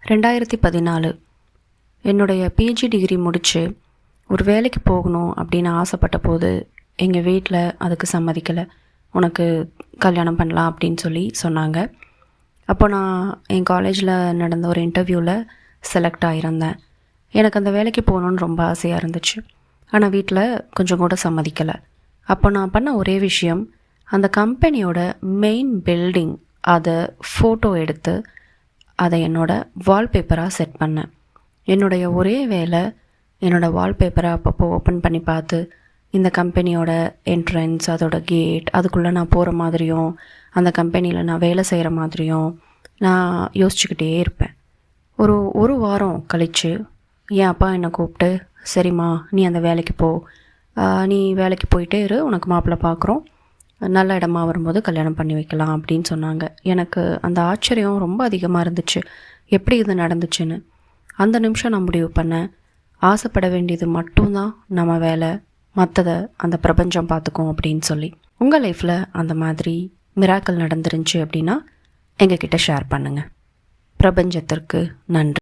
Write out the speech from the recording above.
2014 என்னுடைய PG degree முடித்து ஒரு வேலைக்கு போகணும் அப்படின்னு ஆசைப்பட்ட போது எங்கள் வீட்டில் அதுக்கு சம்மதிக்கலை. உனக்கு கல்யாணம் பண்ணலாம் அப்படின்னு சொல்லி சொன்னாங்க. அப்போ நான் என் காலேஜில் நடந்த ஒரு இன்டர்வியூவில் செலக்ட் ஆகியிருந்தேன். எனக்கு அந்த வேலைக்கு போகணுன்னு ரொம்ப ஆசையாக இருந்துச்சு. ஆனால் வீட்டில் கொஞ்சம் கூட சம்மதிக்கலை. அப்போ நான் பண்ண ஒரே விஷயம், அந்த கம்பெனியோட மெயின் பில்டிங் அதை ஃபோட்டோ எடுத்து அதை என்னோடய வால்பேப்பராக செட் பண்ணேன். என்னுடைய ஒரே வேலை என்னோடய வால்பேப்பரை அப்பப்போ ஓப்பன் பண்ணி பார்த்து இந்த கம்பெனியோட என்ட்ரன்ஸ், அதோட கேட், அதுக்குள்ளே நான் போகிற மாதிரியும் அந்த கம்பெனியில் நான் வேலை செய்கிற மாதிரியும் நான் யோசிச்சுக்கிட்டே இருப்பேன். ஒரு வாரம் கழித்து என் அப்பா என்னை கூப்பிட்டு, சரிம்மா நீ அந்த வேலைக்கு போ, நீ வேலைக்கு போயிட்டே இரு, உனக்கு மாப்பிள்ளை பார்க்குறோம், நல்ல இடமா வரும்போது கல்யாணம் பண்ணி வைக்கலாம் அப்படின்னு சொன்னாங்க. எனக்கு அந்த ஆச்சரியம் ரொம்ப அதிகமாக இருந்துச்சு, எப்படி இது நடந்துச்சுன்னு. அந்த நிமிஷம் நான் முடிவு பண்ணேன், ஆசைப்பட வேண்டியது மட்டும்தான் நம்ம வேலை, மற்றதை அந்த பிரபஞ்சம் பார்த்துக்கும் அப்படின்னு சொல்லி. உங்கள் லைஃப்பில் அந்த மாதிரி மிராக்கள் நடந்துருந்துச்சு அப்படின்னா எங்ககிட்ட ஷேர் பண்ணுங்கள். பிரபஞ்சத்திற்கு நன்றி.